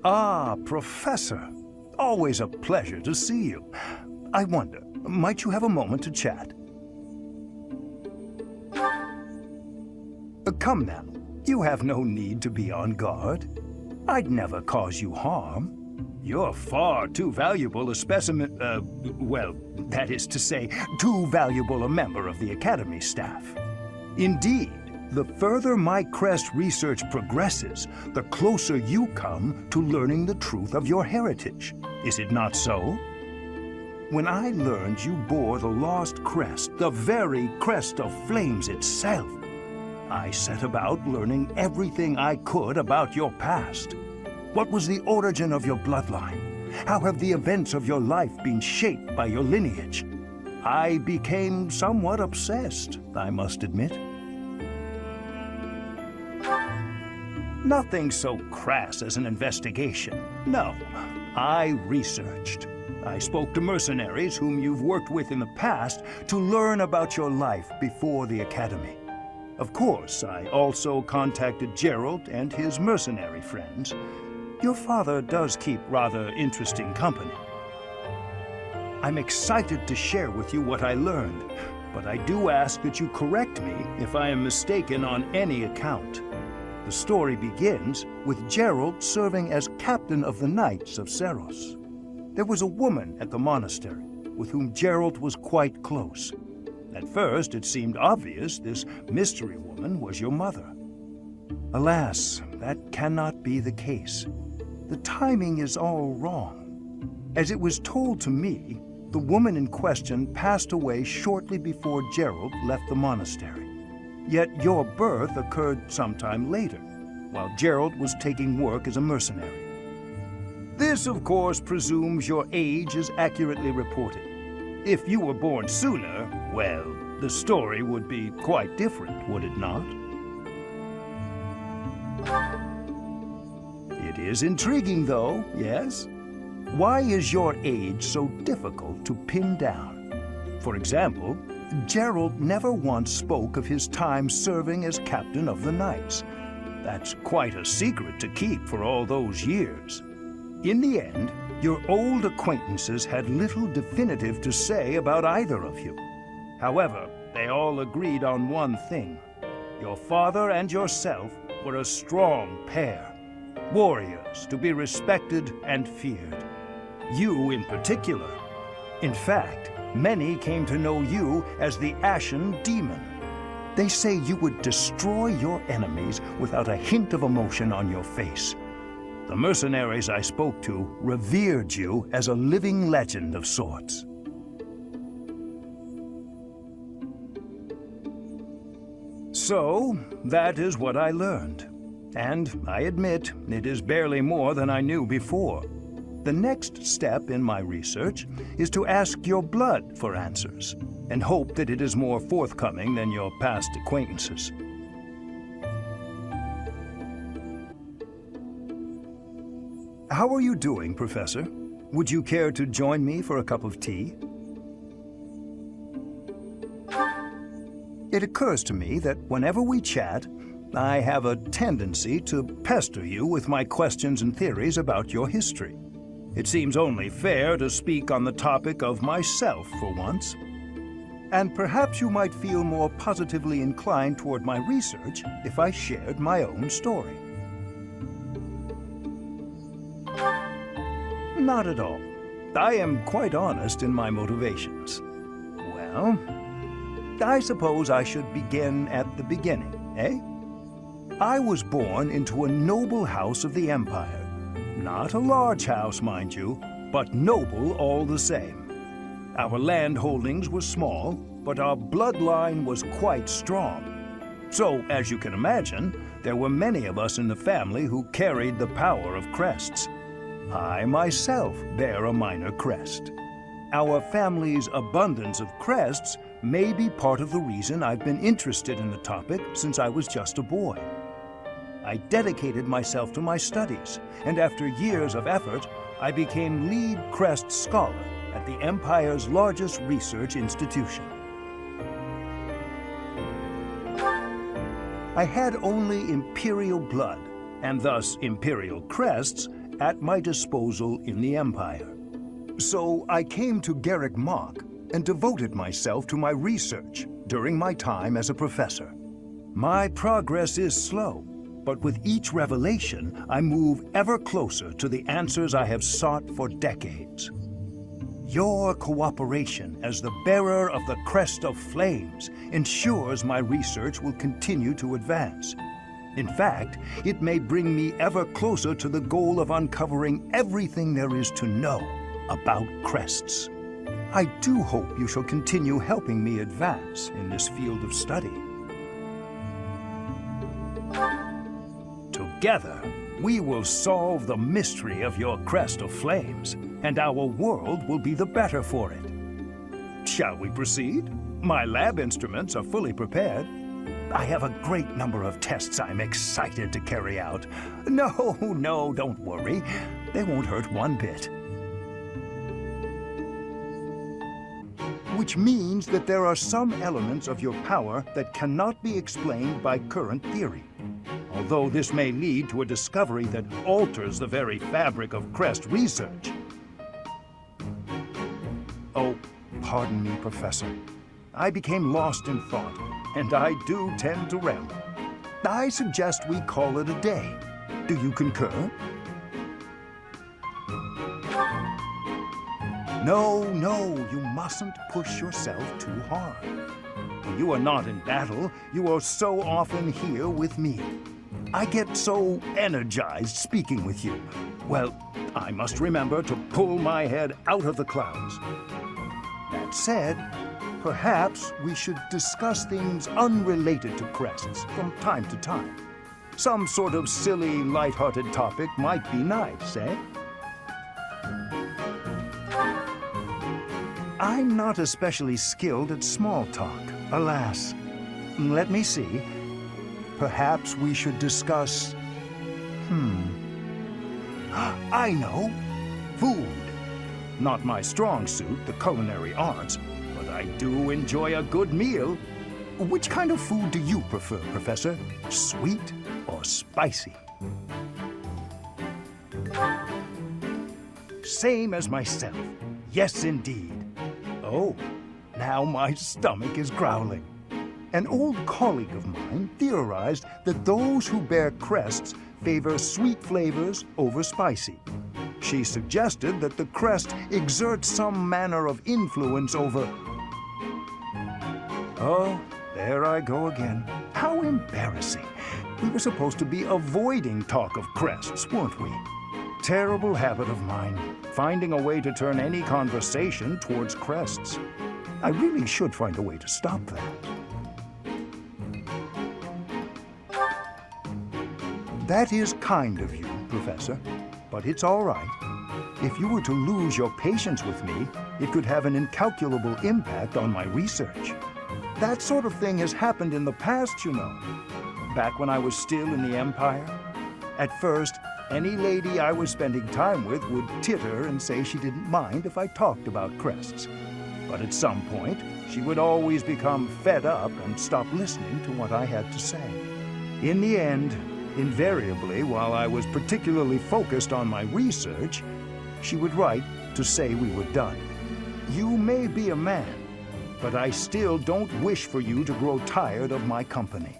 Ah, Professor. Always a pleasure to see you. I wonder, might you have a moment to chat? Come now. You have no need to be on guard. I'd never cause you harm. You're far too valuable a specimen, well, that is to say, too valuable a member of the Academy staff. Indeed, the further my Crest research progresses, the closer you come to learning the truth of your heritage. Is it not so? When I learned you bore the lost crest, the very crest of flames itself, I set about learning everything I could about your past. What was the origin of your bloodline? How have the events of your life been shaped by your lineage? I became somewhat obsessed, I must admit. Nothing so crass as an investigation. No, I researched. I spoke to mercenaries whom you've worked with in the past to learn about your life before the Academy. Of course, I also contacted Gerald and his mercenary friends. Your father does keep rather interesting company. I'm excited to share with you what I learned, but I do ask that you correct me if I am mistaken on any account. The story begins with Gerald serving as captain of the Knights of Seros. There was a woman at the monastery with whom Gerald was quite close. At first, it seemed obvious this mystery woman was your mother. Alas, that cannot be the case. The timing is all wrong. As it was told to me, the woman in question passed away shortly before Gerald left the monastery. Yet your birth occurred sometime later, while Gerald was taking work as a mercenary. This, of course, presumes your age is accurately reported. If you were born sooner, well, the story would be quite different, would it not? It is intriguing, though, yes? Why is your age so difficult to pin down? For example, Gerald never once spoke of his time serving as captain of the Knights. That's quite a secret to keep for all those years. In the end, your old acquaintances had little definitive to say about either of you. However, they all agreed on one thing. Your father and yourself were a strong pair, warriors to be respected and feared. You in particular. In fact, many came to know you as the Ashen Demon. They say you would destroy your enemies without a hint of emotion on your face. The mercenaries I spoke to revered you as a living legend of sorts. So, that is what I learned. And I admit, it is barely more than I knew before. The next step in my research is to ask your blood for answers, and hope that it is more forthcoming than your past acquaintances. How are you doing, Professor? Would you care to join me for a cup of tea? It occurs to me that whenever we chat, I have a tendency to pester you with my questions and theories about your history. It seems only fair to speak on the topic of myself for once. And perhaps you might feel more positively inclined toward my research if I shared my own story. Not at all. I am quite honest in my motivations. Well, I suppose I should begin at the beginning, eh? I was born into a noble house of the Empire. Not a large house, mind you, but noble all the same. Our land holdings were small, but our bloodline was quite strong. So, as you can imagine, there were many of us in the family who carried the power of crests. I myself bear a minor crest. Our family's abundance of crests may be part of the reason I've been interested in the topic since I was just a boy. I dedicated myself to my studies, and after years of effort, I became lead Crest scholar at the Empire's largest research institution. I had only Imperial blood, and thus Imperial crests, at my disposal in the Empire. So I came to Garrick Mach and devoted myself to my research during my time as a professor. My progress is slow, but with each revelation, I move ever closer to the answers I have sought for decades. Your cooperation as the bearer of the Crest of Flames ensures my research will continue to advance. In fact, it may bring me ever closer to the goal of uncovering everything there is to know about Crests. I do hope you shall continue helping me advance in this field of study. Together, we will solve the mystery of your Crest of Flames, and our world will be the better for it. Shall we proceed? My lab instruments are fully prepared. I have a great number of tests I'm excited to carry out. No, don't worry. They won't hurt one bit. Which means that there are some elements of your power that cannot be explained by current theory. Although this may lead to a discovery that alters the very fabric of Crest research. Oh, pardon me, Professor. I became lost in thought, and I do tend to ramble. I suggest we call it a day. Do you concur? No, you mustn't push yourself too hard. When you are not in battle, you are so often here with me. I get so energized speaking with you. Well, I must remember to pull my head out of the clouds. That said, perhaps we should discuss things unrelated to Crests from time to time. Some sort of silly, light-hearted topic might be nice, eh? I'm not especially skilled at small talk, alas. Let me see. Perhaps we should discuss... I know. Food. Not my strong suit, the culinary arts, but I do enjoy a good meal. Which kind of food do you prefer, Professor? Sweet or spicy? Same as myself. Yes, indeed. Oh, now my stomach is growling. An old colleague of mine theorized that those who bear crests favor sweet flavors over spicy. She suggested that the crest exerts some manner of influence over... Oh, there I go again. How embarrassing. We were supposed to be avoiding talk of crests, weren't we? Terrible habit of mine, finding a way to turn any conversation towards crests. I really should find a way to stop that. That is kind of you, Professor, but it's all right. If you were to lose your patience with me, it could have an incalculable impact on my research. That sort of thing has happened in the past, you know. Back when I was still in the Empire. At first, any lady I was spending time with would titter and say she didn't mind if I talked about crests. But at some point, she would always become fed up and stop listening to what I had to say. In the end, invariably, while I was particularly focused on my research, she would write to say we were done. You may be a man, but I still don't wish for you to grow tired of my company.